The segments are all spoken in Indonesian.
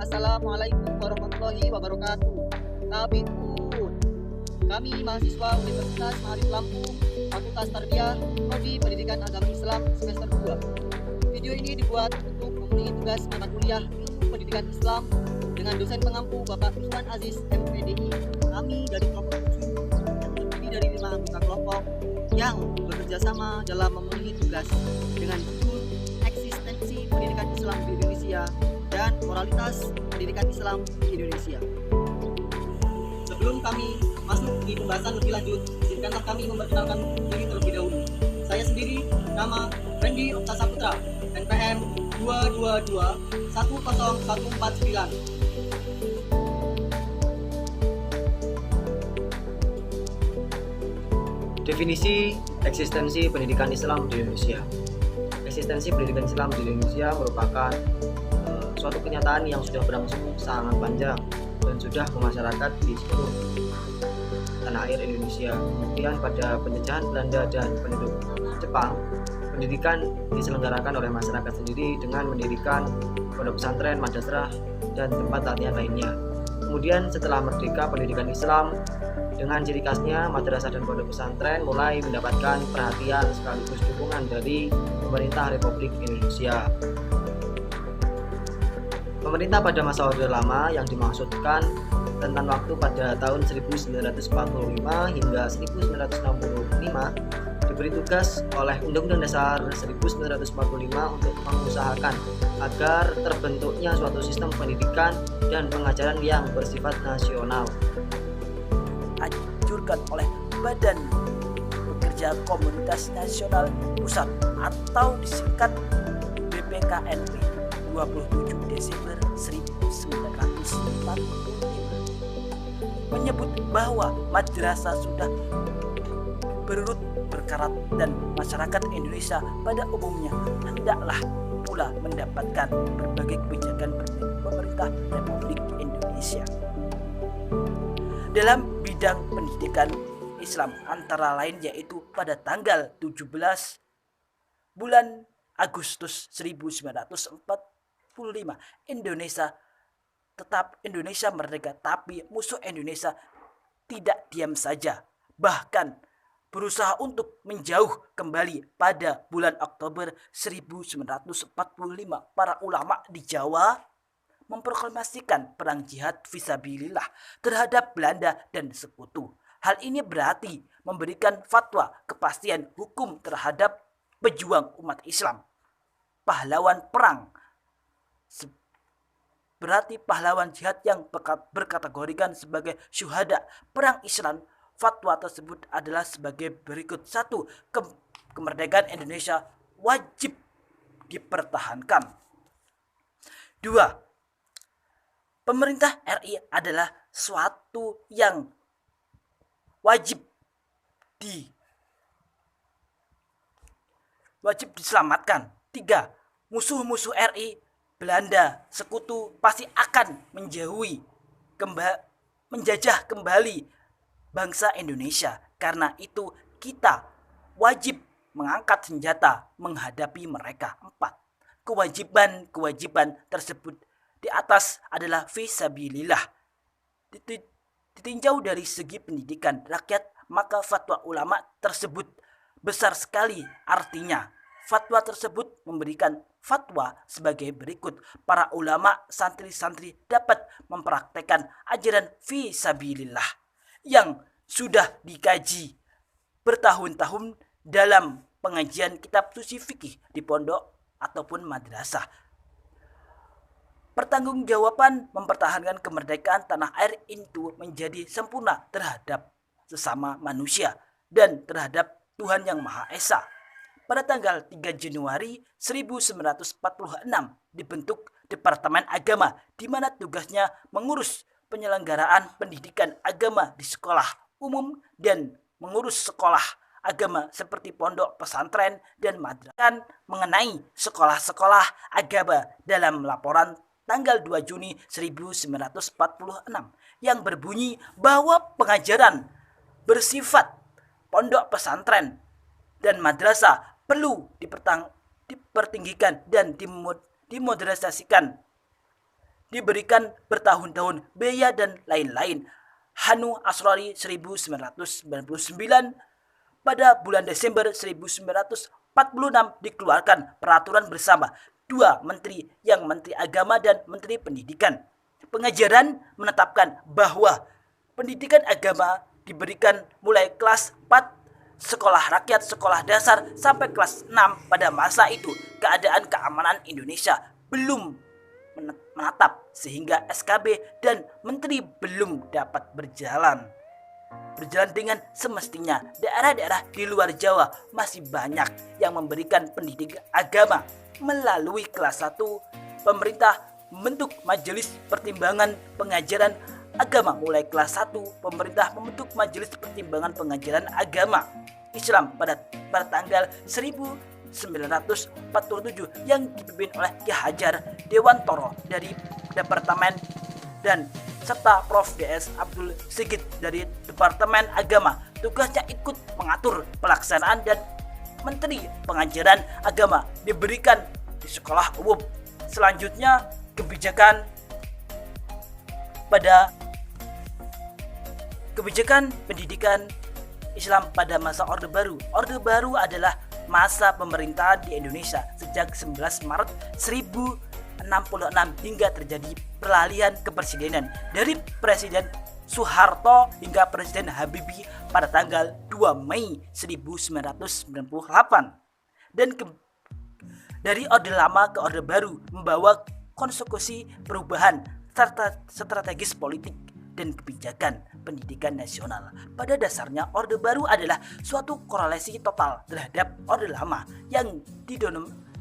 Assalamualaikum warahmatullahi wabarakatuh. Tabi'un. Kami mahasiswa Universitas Ma'arif Lampung, Fakultas Tarbiyah, Prodi Pendidikan Agama Islam semester 2. Video ini dibuat untuk memenuhi tugas mata kuliah Ilmu Pendidikan Islam dengan dosen pengampu Bapak Usman Aziz MPDI. Kami dari kelompok 7 yang terdiri dari 5 anggota kelompok yang bekerja sama dalam memenuhi tugas dengan judul Eksistensi Pendidikan Islam di Indonesia dan Moralitas Pendidikan Islam di Indonesia. Sebelum kami masuk di pembahasan lebih lanjut, izinkanlah kami memperkenalkan diri terlebih dahulu. Saya sendiri, nama Randy Okta Saputra, NPM 222-10149. Definisi eksistensi pendidikan Islam di Indonesia. Eksistensi pendidikan Islam di Indonesia merupakan suatu kenyataan yang sudah berlangsung sangat panjang dan sudah memasyarakat di seluruh tanah air Indonesia. Kemudian pada penjajahan Belanda dan penduduk Jepang, pendidikan diselenggarakan oleh masyarakat sendiri dengan mendirikan pondok pesantren, madrasah, dan tempat latihan lainnya. Kemudian setelah merdeka, pendidikan Islam dengan ciri khasnya madrasah dan pondok pesantren mulai mendapatkan perhatian sekaligus dukungan dari pemerintah Republik Indonesia. Pemerintah pada masa Orde Lama yang dimaksudkan tentang waktu pada tahun 1945 hingga 1965 diberi tugas oleh Undang-Undang Dasar 1945 untuk mengusahakan agar terbentuknya suatu sistem pendidikan dan pengajaran yang bersifat nasional. Anjurkan oleh Badan Pekerja Komunitas Nasional Pusat atau disingkat BPKNP 27 Desember 1945 menyebut bahwa madrasah sudah berurut berkarat dan masyarakat Indonesia pada umumnya hendaklah pula mendapatkan berbagai kebijakan pemerintah Republik Indonesia dalam bidang pendidikan Islam, antara lain yaitu pada tanggal 17 bulan Agustus 1945 Indonesia merdeka, tapi musuh Indonesia tidak diam saja, bahkan berusaha untuk menjauh kembali. Pada bulan Oktober 1945 para ulama di Jawa memproklamasikan perang jihad fisabilillah terhadap Belanda dan sekutu. Hal ini berarti memberikan fatwa kepastian hukum terhadap pejuang umat Islam, pahlawan perang, berarti pahlawan jihad yang berkategorikan sebagai syuhada perang Islam. Fatwa tersebut adalah sebagai berikut: 1. Kemerdekaan Indonesia wajib dipertahankan. 2. Pemerintah RI adalah suatu yang wajib diselamatkan. 3. Musuh-musuh RI, Belanda, sekutu pasti akan menjajah kembali bangsa Indonesia. Karena itu kita wajib mengangkat senjata menghadapi mereka. 4. Kewajiban tersebut di atas adalah fisabilillah. Ditinjau dari segi pendidikan rakyat, maka fatwa ulama tersebut besar sekali artinya. Fatwa tersebut memberikan fatwa sebagai berikut: para ulama, santri-santri dapat mempraktekkan ajaran fisabilillah yang sudah dikaji bertahun-tahun dalam pengajian kitab suci fikih di pondok ataupun madrasah. Pertanggungjawaban mempertahankan kemerdekaan tanah air itu menjadi sempurna terhadap sesama manusia dan terhadap Tuhan Yang Maha Esa. pada tanggal 3 Januari 1946 dibentuk Departemen Agama, di mana tugasnya mengurus penyelenggaraan pendidikan agama di sekolah umum dan mengurus sekolah agama seperti pondok, pesantren, dan madrasah mengenai sekolah-sekolah agama dalam laporan tanggal 2 Juni 1946 yang berbunyi bahwa pengajaran bersifat pondok, pesantren, dan madrasah perlu dipertinggikan dan dimodernisasikan, diberikan bertahun-tahun biaya dan lain-lain. Hanu Asrori 1999 pada bulan Desember 1946 dikeluarkan peraturan bersama dua menteri, yang Menteri Agama dan Menteri Pendidikan. Pengajaran menetapkan bahwa pendidikan agama diberikan mulai kelas 4 sekolah rakyat, sekolah dasar sampai kelas 6. Pada masa itu keadaan keamanan Indonesia belum menatap sehingga SKB dan menteri belum dapat berjalan dengan semestinya. Daerah-daerah di luar Jawa masih banyak yang memberikan pendidikan agama. Melalui kelas 1, pemerintah membentuk Majelis Pertimbangan Pengajaran Agama. Mulai kelas 1, pemerintah membentuk Majelis Pertimbangan Pengajaran Agama Islam pada tanggal 1947 yang dipimpin oleh Ki Hajar Dewantoro dari Departemen dan serta Prof. DS Abdul Sigit dari Departemen Agama. Tugasnya ikut mengatur pelaksanaan dan Menteri Pengajaran Agama diberikan di sekolah umum. Selanjutnya kebijakan pendidikan Islam pada masa Orde Baru. Orde Baru adalah masa pemerintahan di Indonesia sejak 19 Maret 1066 hingga terjadi peralihan kepresidenan dari Presiden Soeharto hingga Presiden Habibie pada tanggal 2 Mei 1998. Dan dari Orde Lama ke Orde Baru membawa konsekuensi perubahan strategis politik dan kebijakan pendidikan nasional. Pada dasarnya Orde Baru adalah suatu korelasi total terhadap Orde Lama yang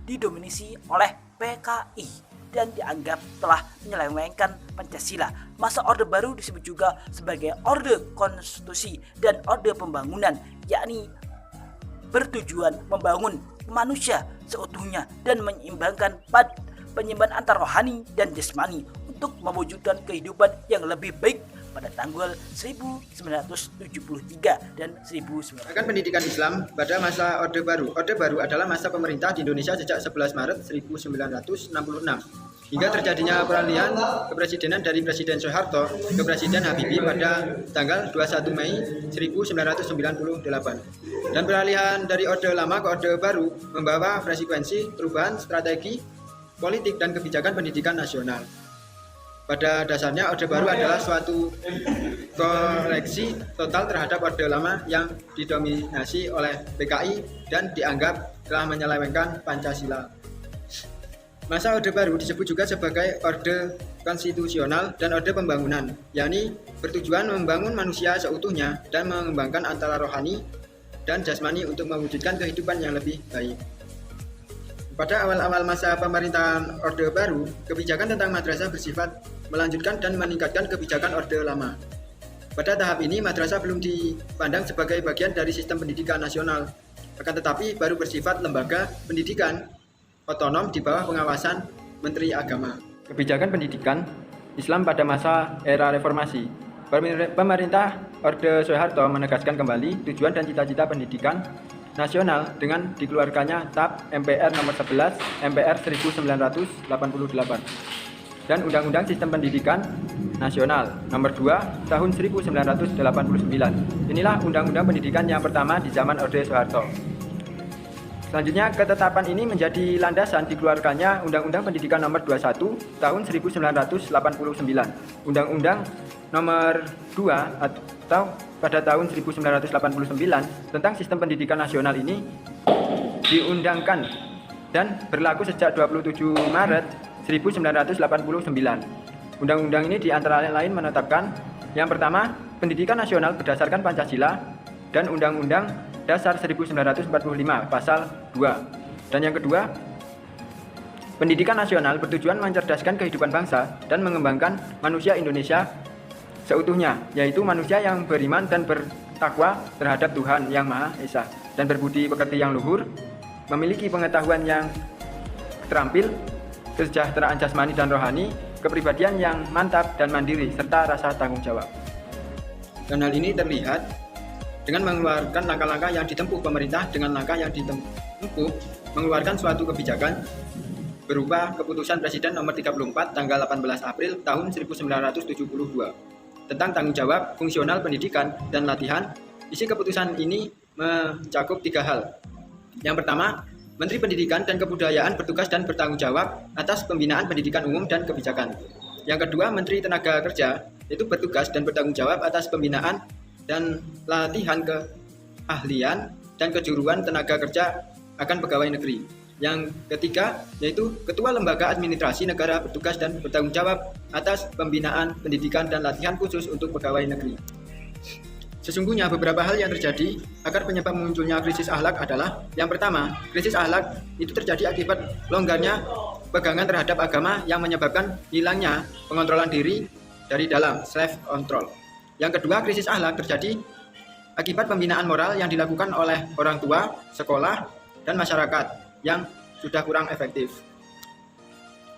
didominasi oleh PKI dan dianggap telah menyelewengkan Pancasila. Masa Orde Baru disebut juga sebagai Orde Konstitusi dan Orde Pembangunan, yakni bertujuan membangun manusia seutuhnya dan menyeimbangkan penyeimbang antara rohani dan jasmani untuk mewujudkan kehidupan yang lebih baik pada tanggal 1973 dan 1900. Pendidikan Islam pada masa Orde Baru. Orde Baru adalah masa pemerintah di Indonesia sejak 11 Maret 1966 hingga terjadinya peralihan kepresidenan dari Presiden Soeharto ke Presiden Habibie pada tanggal 21 Mei 1998. Dan peralihan dari Orde Lama ke Orde Baru membawa frekuensi perubahan strategi politik dan kebijakan pendidikan nasional. Pada dasarnya Orde Baru adalah suatu koreksi total terhadap Orde Lama yang didominasi oleh PKI dan dianggap telah menyelewengkan Pancasila. Masa Orde Baru disebut juga sebagai Orde Konstitusional dan Orde Pembangunan, yakni bertujuan membangun manusia seutuhnya dan mengembangkan antara rohani dan jasmani untuk mewujudkan kehidupan yang lebih baik. Pada awal-awal masa pemerintahan Orde Baru, kebijakan tentang madrasah bersifat melanjutkan dan meningkatkan kebijakan Orde Lama. Pada tahap ini, madrasah belum dipandang sebagai bagian dari sistem pendidikan nasional, akan tetapi baru bersifat lembaga pendidikan otonom di bawah pengawasan Menteri Agama. Kebijakan pendidikan Islam pada masa era reformasi. Pemerintah Orde Soeharto menegaskan kembali tujuan dan cita-cita pendidikan nasional dengan dikeluarkannya TAP MPR nomor 11 MPR 1988 dan Undang-Undang Sistem Pendidikan Nasional nomor 2 tahun 1989. Inilah Undang-Undang Pendidikan yang pertama di zaman Orde Soeharto. Selanjutnya, ketetapan ini menjadi landasan dikeluarkannya Undang-Undang Pendidikan nomor 21 tahun 1989. Undang-Undang nomor 2 atau pada tahun 1989 tentang sistem pendidikan nasional ini diundangkan dan berlaku sejak 27 Maret 1989. Undang-undang ini diantara lain menetapkan yang pertama, pendidikan nasional berdasarkan Pancasila dan Undang-Undang Dasar 1945 pasal 2. Dan yang kedua, pendidikan nasional bertujuan mencerdaskan kehidupan bangsa dan mengembangkan manusia Indonesia seutuhnya, yaitu manusia yang beriman dan bertakwa terhadap Tuhan Yang Maha Esa dan berbudi pekerti yang luhur, memiliki pengetahuan yang terampil, kesejahteraan jasmani dan rohani, kepribadian yang mantap dan mandiri, serta rasa tanggung jawab. Dan hal ini terlihat dengan mengeluarkan langkah-langkah yang ditempuh pemerintah dengan langkah yang ditempuh mengeluarkan suatu kebijakan berupa Keputusan Presiden Nomor 34 tanggal 18 April tahun 1972 tentang tanggung jawab fungsional pendidikan dan latihan. Isi keputusan ini mencakup 3 hal. Yang pertama, Menteri Pendidikan dan Kebudayaan bertugas dan bertanggung jawab atas pembinaan pendidikan umum dan kebijakan. Yang kedua, Menteri Tenaga Kerja itu bertugas dan bertanggung jawab atas pembinaan dan latihan keahlian dan kejuruan tenaga kerja akan pegawai negeri. Yang ketiga, yaitu Ketua Lembaga Administrasi Negara bertugas dan bertanggung jawab atas pembinaan pendidikan dan latihan khusus untuk pegawai negeri. Sesungguhnya beberapa hal yang terjadi agar penyebab munculnya krisis akhlak adalah: yang pertama, krisis akhlak itu terjadi akibat longgarnya pegangan terhadap agama yang menyebabkan hilangnya pengontrolan diri dari dalam, self control. Yang kedua, krisis akhlak terjadi akibat pembinaan moral yang dilakukan oleh orang tua, sekolah, dan masyarakat yang sudah kurang efektif.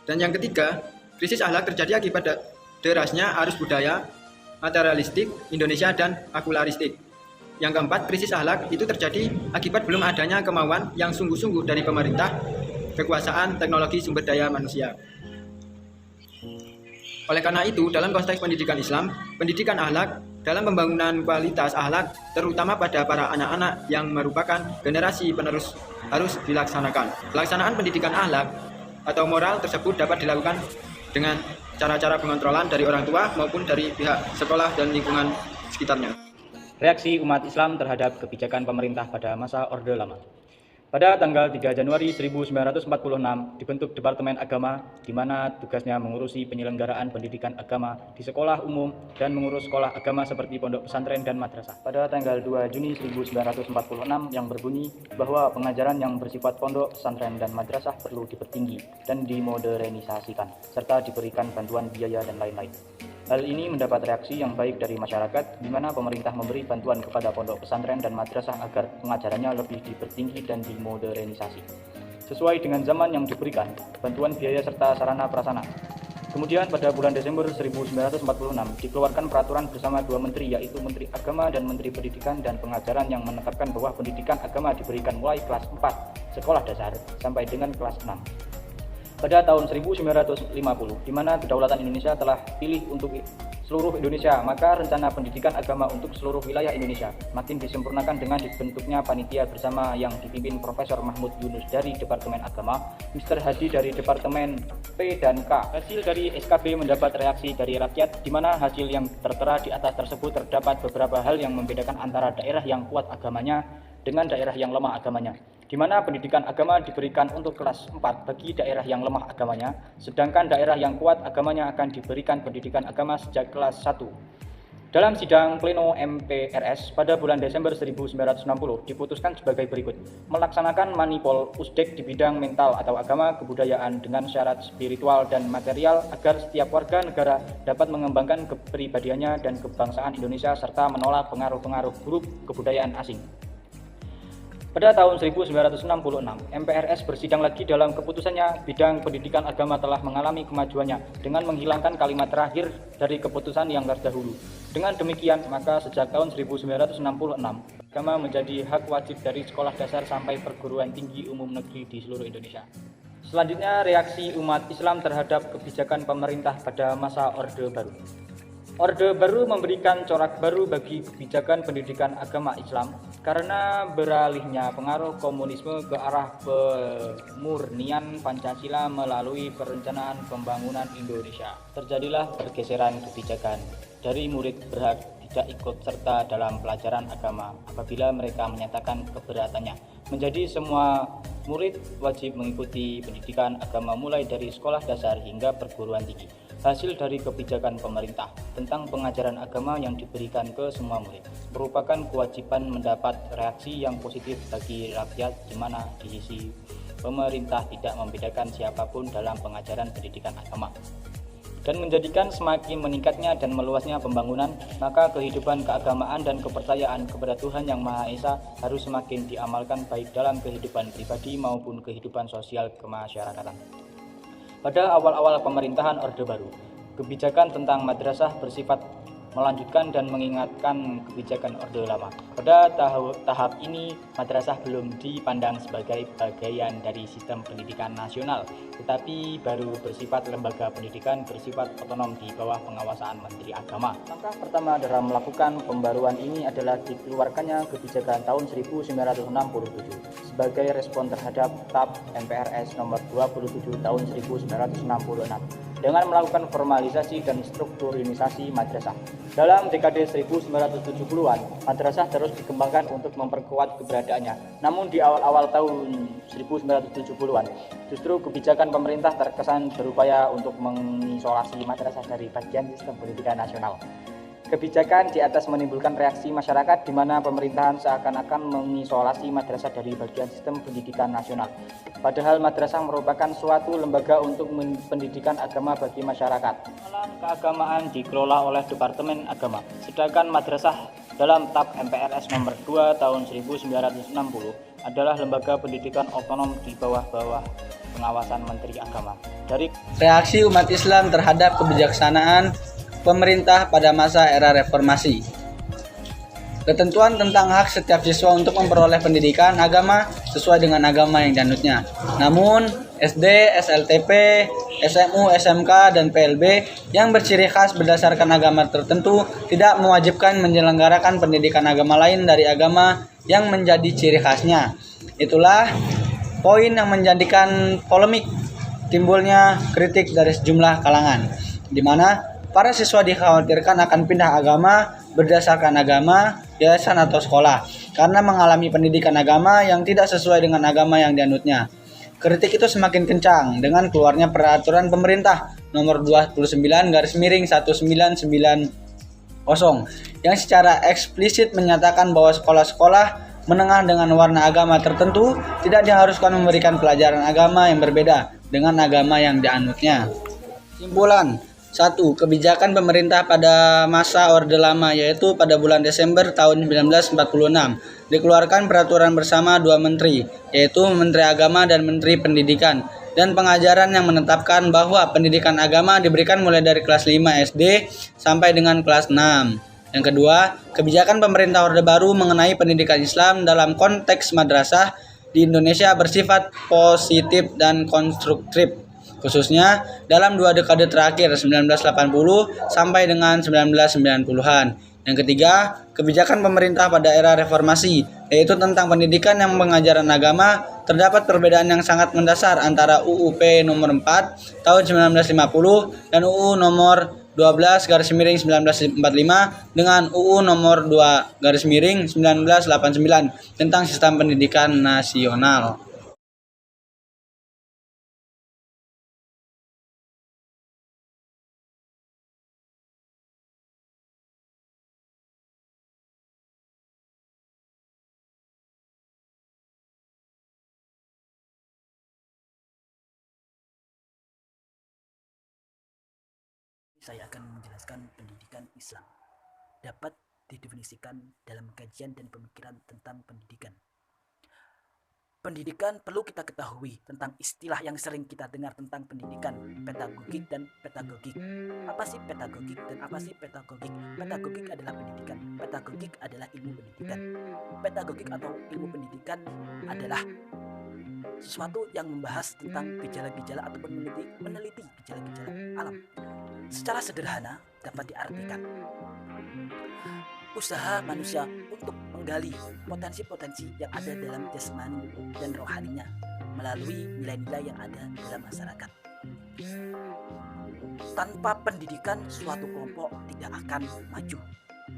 Dan yang ketiga, krisis akhlak terjadi akibat derasnya arus budaya materialistik Indonesia dan akularistik. Yang keempat, krisis akhlak itu terjadi akibat belum adanya kemauan yang sungguh-sungguh dari pemerintah, kekuasaan, teknologi, sumber daya manusia. Oleh karena itu, dalam konteks pendidikan Islam, pendidikan akhlak dalam pembangunan kualitas akhlak, terutama pada para anak-anak yang merupakan generasi penerus, harus dilaksanakan. Pelaksanaan pendidikan akhlak atau moral tersebut dapat dilakukan dengan cara-cara pengontrolan dari orang tua maupun dari pihak sekolah dan lingkungan sekitarnya. Reaksi umat Islam terhadap kebijakan pemerintah pada masa Orde Lama. Pada tanggal 3 Januari 1946 dibentuk Departemen Agama, di mana tugasnya mengurusi penyelenggaraan pendidikan agama di sekolah umum dan mengurus sekolah agama seperti pondok pesantren dan madrasah. Pada tanggal 2 Juni 1946 yang berbunyi bahwa pengajaran yang bersifat pondok, pesantren, dan madrasah perlu dipertinggi dan dimodernisasikan, serta diberikan bantuan biaya dan lain-lain. Hal ini mendapat reaksi yang baik dari masyarakat, di mana pemerintah memberi bantuan kepada pondok pesantren dan madrasah agar pengajarannya lebih dipertinggi dan dimodernisasi sesuai dengan zaman yang diberikan, bantuan biaya serta sarana prasarana. Kemudian pada bulan Desember 1946 dikeluarkan peraturan bersama 2 menteri, yaitu Menteri Agama dan Menteri Pendidikan dan Pengajaran, yang menetapkan bahwa pendidikan agama diberikan mulai kelas 4 sekolah dasar sampai dengan kelas 6. Pada tahun 1950, di mana kedaulatan Indonesia telah pilih untuk seluruh Indonesia, maka rencana pendidikan agama untuk seluruh wilayah Indonesia makin disempurnakan dengan dibentuknya panitia bersama yang dipimpin Profesor Mahmud Yunus dari Departemen Agama, Mr. Hadi dari Departemen P dan K. Hasil dari SKB mendapat reaksi dari rakyat, di mana hasil yang tertera di atas tersebut terdapat beberapa hal yang membedakan antara daerah yang kuat agamanya dengan daerah yang lemah agamanya, di mana pendidikan agama diberikan untuk kelas 4 bagi daerah yang lemah agamanya, sedangkan daerah yang kuat agamanya akan diberikan pendidikan agama sejak kelas 1. Dalam sidang pleno MPRS pada bulan Desember 1960 diputuskan sebagai berikut: melaksanakan manipol usdek di bidang mental atau agama kebudayaan dengan syarat spiritual dan material agar setiap warga negara dapat mengembangkan kepribadiannya dan kebangsaan Indonesia serta menolak pengaruh-pengaruh buruk kebudayaan asing. Pada tahun 1966, MPRS bersidang lagi. Dalam keputusannya, bidang pendidikan agama telah mengalami kemajuannya dengan menghilangkan kalimat terakhir dari keputusan yang terdahulu. Dengan demikian, maka sejak tahun 1966, agama menjadi hak wajib dari sekolah dasar sampai perguruan tinggi umum negeri di seluruh Indonesia. Selanjutnya, reaksi umat Islam terhadap kebijakan pemerintah pada masa Orde Baru. Orde Baru memberikan corak baru bagi kebijakan pendidikan agama Islam karena beralihnya pengaruh komunisme ke arah pemurnian Pancasila melalui perencanaan pembangunan Indonesia. Terjadilah pergeseran kebijakan dari murid berhak tidak ikut serta dalam pelajaran agama apabila mereka menyatakan keberatannya. Menjadi semua murid wajib mengikuti pendidikan agama mulai dari sekolah dasar hingga perguruan tinggi. Hasil dari kebijakan pemerintah tentang pengajaran agama yang diberikan ke semua murid merupakan kewajiban mendapat reaksi yang positif bagi rakyat, di mana di sisi pemerintah tidak membedakan siapapun dalam pengajaran pendidikan agama. Dan menjadikan semakin meningkatnya dan meluasnya pembangunan, maka kehidupan keagamaan dan kepercayaan kepada Tuhan Yang Maha Esa harus semakin diamalkan baik dalam kehidupan pribadi maupun kehidupan sosial kemasyarakatan. Pada awal-awal pemerintahan Orde Baru, kebijakan tentang madrasah bersifat melanjutkan dan mengingatkan kebijakan Orde Lama. Pada tahap ini, madrasah belum dipandang sebagai bagian dari sistem pendidikan nasional, tetapi baru bersifat lembaga pendidikan bersifat otonom di bawah pengawasan Menteri Agama. Langkah pertama dalam melakukan pembaruan ini adalah dikeluarkannya kebijakan tahun 1967 sebagai respon terhadap TAP MPRS nomor 27 tahun 1966 dengan melakukan formalisasi dan strukturalisasi madrasah. Dalam dekade 1970-an, madrasah terus dikembangkan untuk memperkuat keberadaannya. Namun di awal-awal tahun 1970-an, justru kebijakan pemerintah terkesan berupaya untuk mengisolasi madrasah dari bagian sistem pendidikan nasional. Kebijakan di atas menimbulkan reaksi masyarakat di mana pemerintahan seakan-akan mengisolasi madrasah dari bagian sistem pendidikan nasional. Padahal madrasah merupakan suatu lembaga untuk pendidikan agama bagi masyarakat. Alam keagamaan dikelola oleh Departemen Agama, sedangkan madrasah dalam TAP MPRS nomor 2 tahun 1960 adalah lembaga pendidikan otonom di bawah pengawasan Menteri Agama. Dari reaksi umat Islam terhadap kebijaksanaan pemerintah pada masa era reformasi. Ketentuan tentang hak setiap siswa untuk memperoleh pendidikan agama sesuai dengan agama yang dianutnya. Namun, SD, SLTP, SMU, SMK, dan PLB yang berciri khas berdasarkan agama tertentu tidak mewajibkan menyelenggarakan pendidikan agama lain dari agama yang menjadi ciri khasnya. Itulah poin yang menjadikan polemik timbulnya kritik dari sejumlah kalangan, di mana para siswa dikhawatirkan akan pindah agama berdasarkan agama, yayasan atau sekolah karena mengalami pendidikan agama yang tidak sesuai dengan agama yang dianutnya. Kritik itu semakin kencang dengan keluarnya peraturan pemerintah nomor 29/1990 yang secara eksplisit menyatakan bahwa sekolah-sekolah menengah dengan warna agama tertentu tidak diharuskan memberikan pelajaran agama yang berbeda dengan agama yang dianutnya. Simpulan 1. Kebijakan pemerintah pada masa Orde Lama, yaitu pada bulan Desember tahun 1946 dikeluarkan peraturan bersama dua menteri, yaitu Menteri Agama dan Menteri Pendidikan dan Pengajaran yang menetapkan bahwa pendidikan agama diberikan mulai dari kelas 5 SD sampai dengan kelas 6. Yang kedua, kebijakan pemerintah Orde Baru mengenai pendidikan Islam dalam konteks madrasah di Indonesia bersifat positif dan konstruktif, khususnya dalam 2 dekade terakhir 1980 sampai dengan 1990-an. Yang ketiga, kebijakan pemerintah pada era reformasi, yaitu tentang pendidikan yang pengajaran agama, terdapat perbedaan yang sangat mendasar antara UUP nomor 4 tahun 1950 dan UU nomor 12/1945 dengan UU nomor 2/1989 tentang sistem pendidikan nasional. Saya akan menjelaskan pendidikan Islam. Dapat didefinisikan dalam kajian dan pemikiran tentang pendidikan. Pendidikan perlu kita ketahui tentang istilah yang sering kita dengar tentang pendidikan, pedagogik dan pedagogik. Apa sih pedagogik dan apa sih pedagogik? Pedagogik adalah pendidikan, pedagogik adalah ilmu pendidikan. Pedagogik atau ilmu pendidikan adalah sesuatu yang membahas tentang gejala-gejala ataupun meneliti gejala-gejala alam. Secara sederhana dapat diartikan usaha manusia untuk menggali potensi-potensi yang ada dalam jasmani dan rohaninya melalui nilai-nilai yang ada dalam masyarakat. Tanpa pendidikan, suatu kelompok tidak akan maju.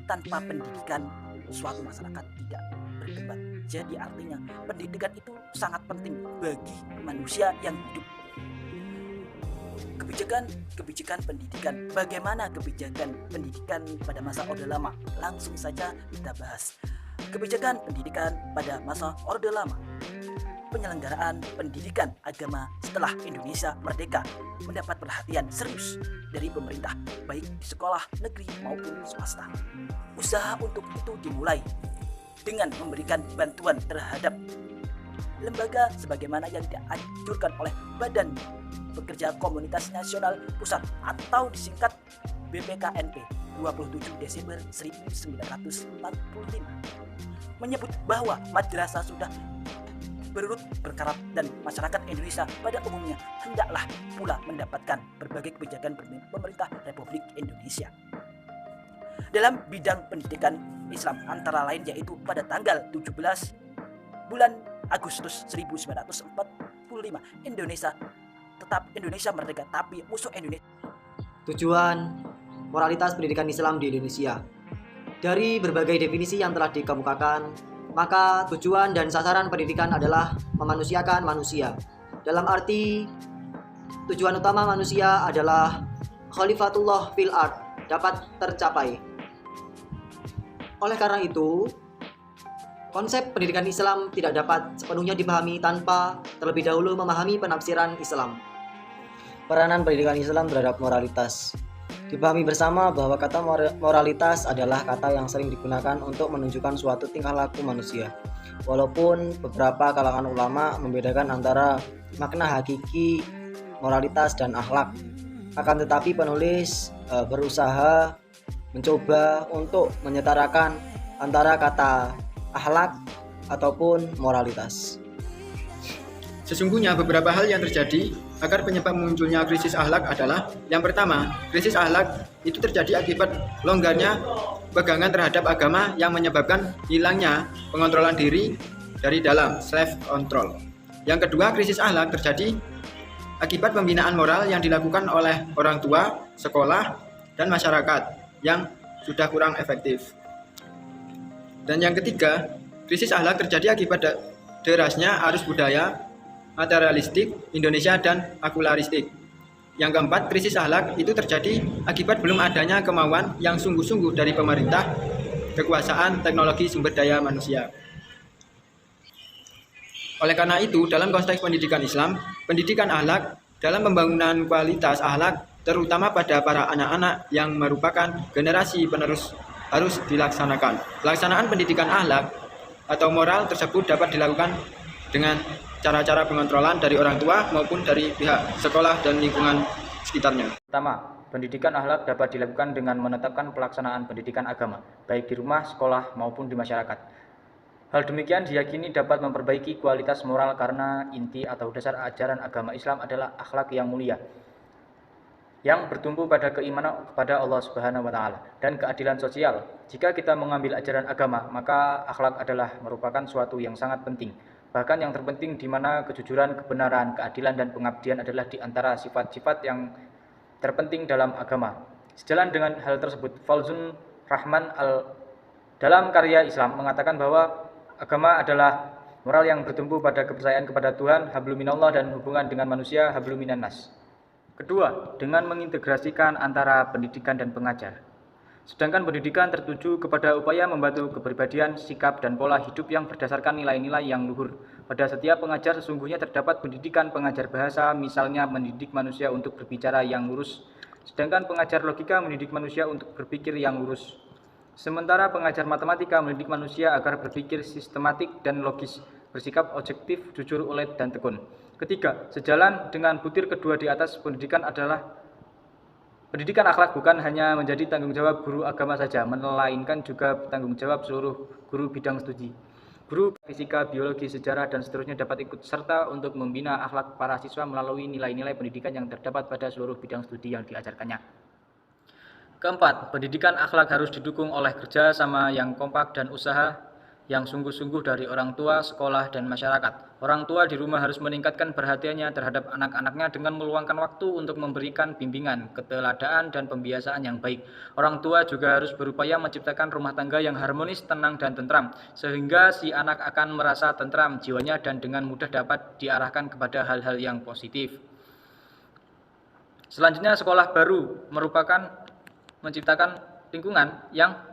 tanpa pendidikan suatu masyarakat tidak berkembang. Jadi artinya pendidikan itu sangat penting bagi manusia yang hidup. Kebijakan pendidikan. Bagaimana kebijakan pendidikan pada masa Orde Lama? Langsung saja kita bahas. Kebijakan pendidikan pada masa Orde Lama. Penyelenggaraan pendidikan agama setelah Indonesia merdeka mendapat perhatian serius dari pemerintah, baik di sekolah negeri maupun swasta. Usaha untuk itu dimulai dengan memberikan bantuan terhadap lembaga sebagaimana yang dianjurkan oleh Badan Pekerja Komunitas Nasional Pusat atau disingkat BPKNP 27 Desember 1945 menyebut bahwa madrasah sudah berurut berkarat dan masyarakat Indonesia pada umumnya hendaklah pula mendapatkan berbagai kebijakan pemerintah Republik Indonesia dalam bidang pendidikan Islam, antara lain yaitu pada tanggal 17 bulan Agustus 1945 Indonesia merdeka, tapi musuh Indonesia. Tujuan moralitas pendidikan Islam di Indonesia. Dari berbagai definisi yang telah dikemukakan, maka tujuan dan sasaran pendidikan adalah memanusiakan manusia. Dalam arti, tujuan utama manusia adalah khalifatullah fil ard dapat tercapai. Oleh karena itu, konsep pendidikan Islam tidak dapat sepenuhnya dipahami tanpa terlebih dahulu memahami penafsiran Islam. Peranan pendidikan Islam terhadap moralitas. Dipahami bersama bahwa kata moralitas adalah kata yang sering digunakan untuk menunjukkan suatu tingkah laku manusia. Walaupun beberapa kalangan ulama membedakan antara makna hakiki moralitas dan akhlak, akan tetapi penulis berusaha mencoba untuk menyetarakan antara kata akhlak ataupun moralitas. Sesungguhnya beberapa hal yang terjadi agar penyebab munculnya krisis akhlak adalah: yang pertama, krisis akhlak itu terjadi akibat longgarnya pegangan terhadap agama yang menyebabkan hilangnya pengontrolan diri dari dalam, self control. Yang kedua, krisis akhlak terjadi akibat pembinaan moral yang dilakukan oleh orang tua, sekolah, dan masyarakat yang sudah kurang efektif. Dan yang ketiga, krisis akhlak terjadi akibat derasnya arus budaya materialistik Indonesia dan akularistik. Yang keempat, krisis akhlak itu terjadi akibat belum adanya kemauan yang sungguh-sungguh dari pemerintah, kekuasaan, teknologi, sumber daya manusia. Oleh karena itu, dalam konteks pendidikan Islam, pendidikan akhlak dalam pembangunan kualitas akhlak, terutama pada para anak-anak yang merupakan generasi penerus, harus dilaksanakan. Pelaksanaan pendidikan akhlak atau moral tersebut dapat dilakukan dengan cara-cara pengontrolan dari orang tua maupun dari pihak sekolah dan lingkungan sekitarnya. Pertama, pendidikan akhlak dapat dilakukan dengan menetapkan pelaksanaan pendidikan agama, baik di rumah, sekolah, maupun di masyarakat. Hal demikian diyakini dapat memperbaiki kualitas moral karena inti atau dasar ajaran agama Islam adalah akhlak yang mulia, yang bertumpu pada keimanan kepada Allah Subhanahu wa Ta'ala dan keadilan sosial. Jika kita mengambil ajaran agama, maka akhlak adalah merupakan suatu yang sangat penting. Bahkan yang terpenting, di mana kejujuran, kebenaran, keadilan, dan pengabdian adalah di antara sifat-sifat yang terpenting dalam agama. Sejalan dengan hal tersebut, Fawzun Rahman dalam karya Islam mengatakan bahwa agama adalah moral yang bertumpu pada kepercayaan kepada Tuhan, hablum minallah, dan hubungan dengan manusia, hablum minannas. Kedua, dengan mengintegrasikan antara pendidikan dan pengajar. Sedangkan pendidikan tertuju kepada upaya membantu kepribadian, sikap, dan pola hidup yang berdasarkan nilai-nilai yang luhur. Pada setiap pengajar sesungguhnya terdapat pendidikan pengajar bahasa, misalnya mendidik manusia untuk berbicara yang lurus. Sedangkan pengajar logika mendidik manusia untuk berpikir yang lurus. Sementara pengajar matematika mendidik manusia agar berpikir sistematik dan logis, bersikap objektif, jujur, ulet, dan tekun. Ketiga, sejalan dengan butir kedua di atas, pendidikan akhlak bukan hanya menjadi tanggung jawab guru agama saja, melainkan juga tanggung jawab seluruh guru bidang studi. Guru fisika, biologi, sejarah, dan seterusnya dapat ikut serta untuk membina akhlak para siswa melalui nilai-nilai pendidikan yang terdapat pada seluruh bidang studi yang diajarkannya. Keempat, pendidikan akhlak harus didukung oleh kerja sama yang kompak dan usaha yang sungguh-sungguh dari orang tua, sekolah, dan masyarakat. Orang tua di rumah harus meningkatkan perhatiannya terhadap anak-anaknya dengan meluangkan waktu untuk memberikan bimbingan, keteladaan, dan pembiasaan yang baik. Orang tua juga harus berupaya menciptakan rumah tangga yang harmonis, tenang, dan tentram, sehingga si anak akan merasa tentram jiwanya dan dengan mudah dapat diarahkan kepada hal-hal yang positif. Selanjutnya, sekolah baru merupakan menciptakan lingkungan yang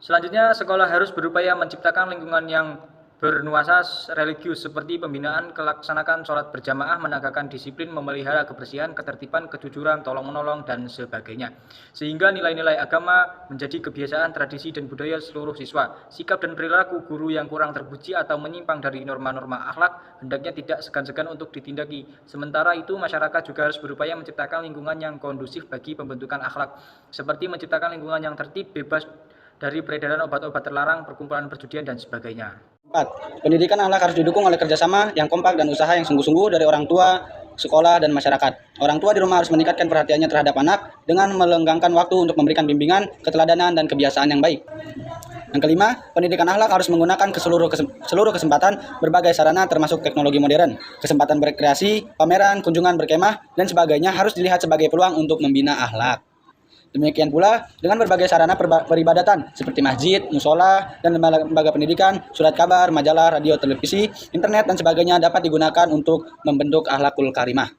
Selanjutnya, sekolah harus berupaya menciptakan lingkungan yang bernuansa religius seperti pembinaan, melaksanakan sholat berjamaah, menegakkan disiplin, memelihara kebersihan, ketertiban, kejujuran, tolong-menolong, dan sebagainya. Sehingga nilai-nilai agama menjadi kebiasaan, tradisi, dan budaya seluruh siswa. Sikap dan perilaku guru yang kurang terpuji atau menyimpang dari norma-norma akhlak hendaknya tidak segan-segan untuk ditindaki. Sementara itu, masyarakat juga harus berupaya menciptakan lingkungan yang kondusif bagi pembentukan akhlak, seperti menciptakan lingkungan yang tertib, bebas dari peredaran obat-obat terlarang, perkumpulan perjudian, dan sebagainya. 4. Pendidikan akhlak harus didukung oleh kerjasama yang kompak dan usaha yang sungguh-sungguh dari orang tua, sekolah, dan masyarakat. Orang tua di rumah harus meningkatkan perhatiannya terhadap anak dengan melenggangkan waktu untuk memberikan bimbingan, keteladanan, dan kebiasaan yang baik. Yang kelima, pendidikan akhlak harus menggunakan seluruh kesempatan berbagai sarana termasuk teknologi modern. Kesempatan berkreasi, pameran, kunjungan berkemah, dan sebagainya harus dilihat sebagai peluang untuk membina akhlak. Demikian pula dengan berbagai sarana peribadatan seperti masjid, musola, dan lembaga pendidikan, surat kabar, majalah, radio, televisi, internet, dan sebagainya dapat digunakan untuk membentuk akhlakul karimah.